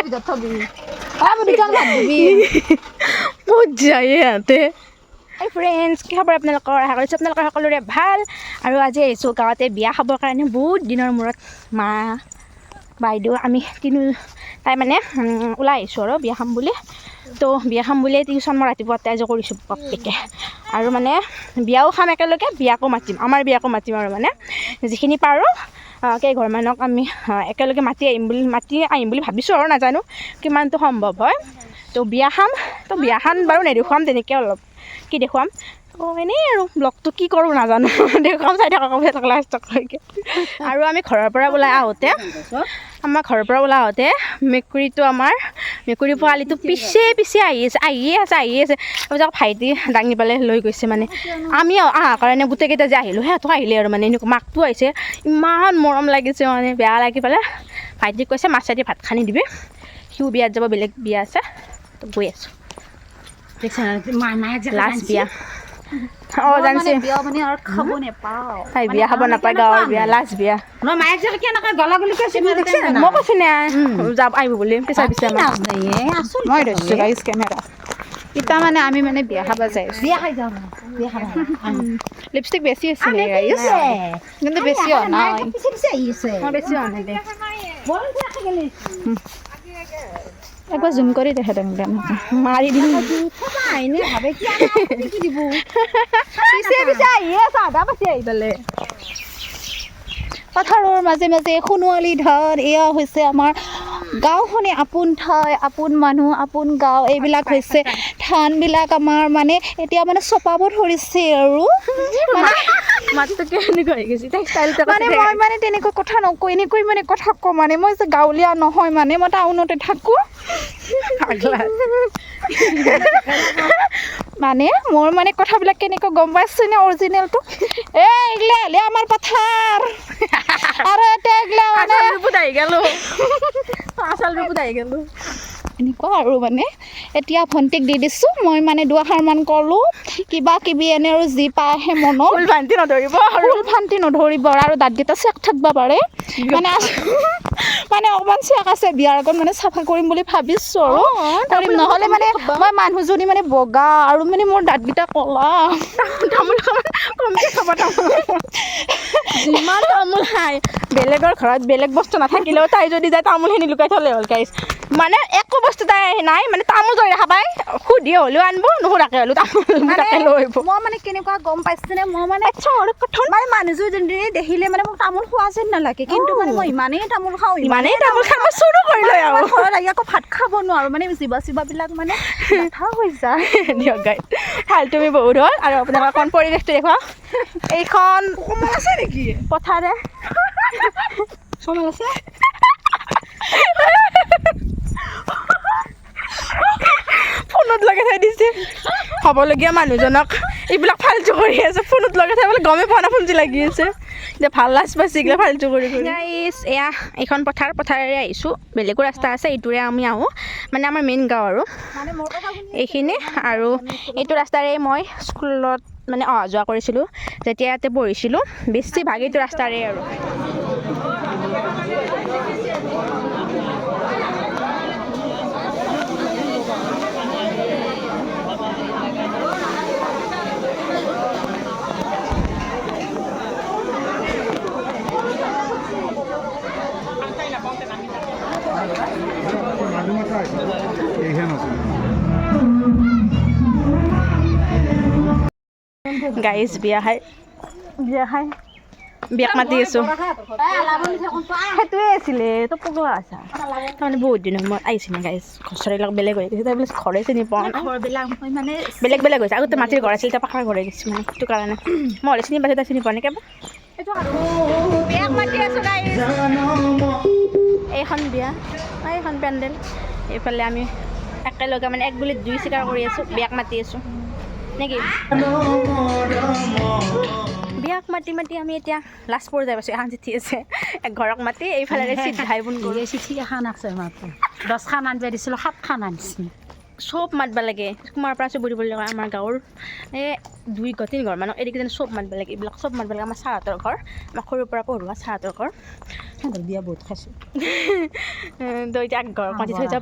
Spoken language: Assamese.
ভিতৰত থবি দুজন ভাত দিবি ক'ত যায় ইহঁতে এই ফ্ৰেণ্ডছ কি খবৰ আপোনালোকৰ আশা কৰিছোঁ আপোনালোকৰ সকলোৰে ভাল আৰু আজি আহিছোঁ গাঁৱতে বিয়া খাবৰ কাৰণে বহুত দিনৰ মূৰত মা বাইদেউ আমি তাই মানে ওলাই আহিছোঁ আৰু বিয়া খাম বুলি তো বিয়া খাম বুলিয়ে টিউশ্যন মই ৰাতিপুৱা আজি কৰিছোঁ বাপেকে আৰু মানে বিয়াও খাম একেলগে বিয়াকো মাতিম আমাৰ বিয়াকো মাতিম আৰু মানে যিখিনি পাৰোঁ কেইঘৰমানক আমি একেলগে মাতি আহিম বুলি ভাবিছোঁ আৰু নাজানো কিমানটো সম্ভৱ হয় তো বিয়া খাম তো বিয়াখন বাৰু নেদেখুৱাম তেনেকৈ অলপ কি দেখুৱাম তো এনেই আৰু ব্লগটো কি কৰোঁ নাজানো দেখুৱাম চাই থাকক লাষ্টলৈকে আৰু আমি ঘৰৰ পৰা ওলাই আহোঁতে মেকুৰীটো মেকুৰী পোৱালিটো পিছে আহিয়ে আছে তাৰপিছত ভাইটি দাঙি পেলাই লৈ গৈছে মানে আমি অহাৰ কাৰণে গোটেইকেইটা যে আহিলোঁ সিহঁতক আহিলে আৰু মানে এনেকুৱা মাকটো আহিছে ইমান মৰম লাগিছে মানে বেয়া লাগি পেলাই ভাইটিক কৈছে মাছেদি ভাত খানি দিবি সিও বিয়াত যাব বেলেগ বিয়া আছে তো গৈ আছোঁ লাষ্ট বিয়া জানিছে বিয়া মানে আৰু খাব নাপাওঁ তাই বিয়া খাব নাপায় গাঁৱৰ বিয়া লাষ্ট বিয়া মায়েক যে কেনেকৈ গলা বুলি কৈছে মই কৈছোঁ নে যাব আহিব বুলি পিছে মই ধৰিছোঁ গাইজ কেমেৰা এতিয়া মানে আমি মানে বিয়া খাব যাই বিয়া খাই যাওঁ বিয়া খাব লিপষ্টিক বেছি আছিলে গাইজ কিন্তু বেছি হোৱা নাই মই বেছি হোৱা নাই দে একবাৰ জুম কৰি দেখে তেনেকৈ মাৰি দিম পিছে আহিয়ে আছে আধা পাচি আহি পেলাই পথাৰৰ মাজে মাজে সোণোৱালী ধান এয়া হৈছে আমাৰ গাঁওখনে আপোন ঠাই আপোন মানুহ আপোন গাঁও এইবিলাক হৈছে ধানবিলাক আমাৰ মানে এতিয়া মানে চপাব ধৰিছে আৰু মানে মই মানে তেনেকৈ কথা নকওঁ এনেকৈ মানে কথা কওঁ মানে মই যে গাঁৱলীয়া নহয় মানে মই টাউনতে থাকোঁ মানে মোৰ মানে কথাবিলাক কেনেকৈ গম পাইছেনে অৰিজিনেলটো এইগিলা হ'লে আমাৰ পথাৰ আৰু এতিয়া এইগিলা মানে এনেকুৱা আৰু মানে এতিয়া ভণ্টিক দি দিছোঁ মই মানে দুআষাৰমান ক'লোঁ কিবা কিবি এনে আৰু যি পাই আহে মনত ফুল ফান্তি নধৰিব আৰু দাঁতকেইটা চেক থাকিব পাৰে মানে অকণমান চেক আছে বিয়াৰ আগত মানে চাফা কৰিম বুলি ভাবিছোঁ আৰু কৰিম নহ'লে মানে মই মানুহজনী মানে বগা আৰু মানে মোৰ দাঁতকেইটা ক'লা যিমান তামোল খাই বেলেগৰ ঘৰত বেলেগ বস্তু নাথাকিলেও তাই যদি যায় তামোলখিনি লুকাই থ'লে হ'ল গাইজ মানে একো বস্তু তাই নাই মানে তামোল যদি দেখা পায় সুধিয়ে হ'লেও আনিব নুসুধাকৈ হ'লেও তামোল লৈ আহিব মই মানে কেনেকুৱা গম পাইছেনে মই মানে মানুহজনী দেখিলে মানে মোক তামোল খোৱা যেন নালাগে কিন্তু মানে মই ইমানেই তামোল খাওঁ মই চুৰু কৰি লৈ আহোঁ ঘৰত আহি আকৌ ভাত খাব নোৱাৰোঁ মানে জিবাবিলাক মানে কথা হৈ যায় দিয়ক গাইজ ভাল তুমি বহুত হ'ল আৰু আপোনালোকৰ অকণ পৰিৱেশটো দেখুৱাওঁ এইখন আছে নেকি পথাৰে আছে ফোনত লগাই থৈ দিছে হ'বলগীয়া মানুহজনক এইবিলাক ফাল্টু কৰি আছে ফোনত লগাই থৈ বোলে গমে পোৱা নাই ফোন যে লাগি আছে যে ভাল লাজ পাইছে এইগিলা ফাল্টু কৰি এয়া এইখন পথাৰেৰে আহিছোঁ বেলেগো ৰাস্তা আছে এইটোৰে আমি আহোঁ মানে আমাৰ মেইন গাঁও আৰু এইখিনি আৰু এইটো ৰাস্তাৰে মই স্কুলত মানে অহা যোৱা কৰিছিলোঁ যেতিয়া ইয়াতে পঢ়িছিলোঁ বেছিভাগ এইটো ৰাস্তাৰে আৰু গাইজ বিয়াক মাতি আছোঁ সেইটোৱে আছিলে তো পগলা আছা তাৰমানে বহুত দিনৰ মূৰত আহিছিলে গাইজ ঘৰবিলাক বেলেগ হৈ গৈছে তাৰপিছত ঘৰে চিনি পোৱা ঘৰবিলাক মানে বেলেগ হৈছে আগতে মাটিৰ ঘৰ আছিল এতিয়া পাকাৰ ঘৰ হৈ গৈছে মানে সেইটো কাৰণে মই হ'লে চিনি পাইছোঁ তাই চিনি পোৱা নাই কেৱল বিয়াক মাতি আছোঁ গাইজ এইখন বিয়া এইখন পেণ্ডেল এইফালে আমি একেলগে মানে এক গুলিত দুই চিকাৰ কৰি আছোঁ বিয়াক মাতি আছোঁ নেকি বিয়াক মাতি আমি এতিয়া লাষ্ট পৰ্যায় পাইছোঁ এখন চিঠি আছে এক ঘৰক মাতি এইফালে চিঠি ভাই বোন গ'লে চিঠি এখন আছে মাত্ৰ 10খান আনিব দিছিলোঁ 7খান আনিছে চব মাতবা লাগে কুমাৰ পৰা চুবুৰী বুলি কয় আমাৰ গাঁৱৰ এই 2 ঘৰ মানুহক এইকেইজন চব মাতবা লাগে এইবিলাক চব মাতবা লাগে আমাৰ ছাৰহঁতৰ ঘৰ আমাক সৰুৰ পৰা পঢ়োৱা ছাৰহঁতৰ ঘৰ বিয়া বহুত খাইছোঁ তো এতিয়া ঘৰ পাতি থৈ যাওঁ